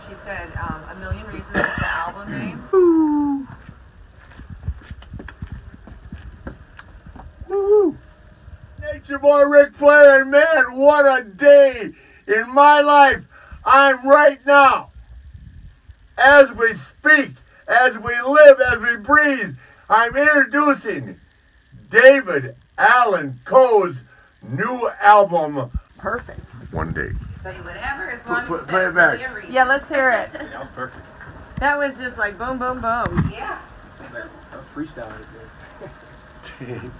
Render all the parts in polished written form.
she said A Million Reasons is the album name. Woo! Woo! Nature Boy Ric Flair, and man, what a day in my life. I'm right now, as we speak, as we live, as we breathe, I'm introducing David Allan Coe's new album. Perfect. One day. Say whatever, as long as Play it back. Yeah, let's hear it. That was perfect. That was just like boom, boom, boom. Yeah. That was freestyle right there.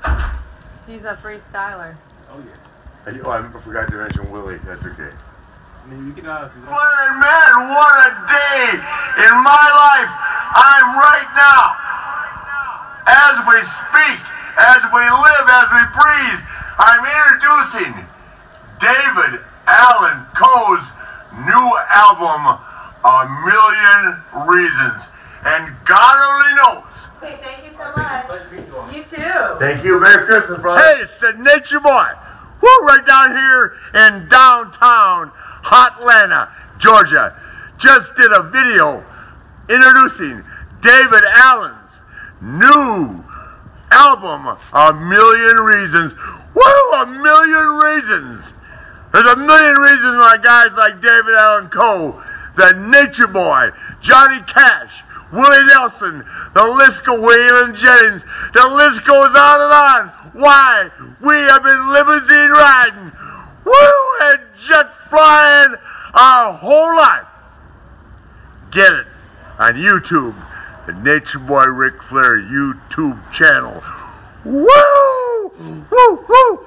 He's a freestyler. Oh yeah. Oh, I forgot to mention Willie. That's okay. I mean, you can if you want. Flair, man, what a day in my life. I'm right now, as we speak, as we live, as we breathe, I'm introducing David Allan Coe's new album, A Million Reasons. And God only knows. Hey, thank you so much. You too. Thank you. Merry Christmas, brother. Hey, it's the Nature Boy. We're right down here in downtown Hotlanta, Georgia. Just did a video introducing David Allan's new album, A Million Reasons. Woo, A Million Reasons. There's a million reasons why guys like David Allan Coe, the Nature Boy, Johnny Cash, Willie Nelson, the list goes, Waylon Jennings, the list goes on and on. Why? We have been limousine riding, woo, and jet flying our whole life. Get it on YouTube, the Nature Boy Ric Flair YouTube channel. Woo! Woo! Woo!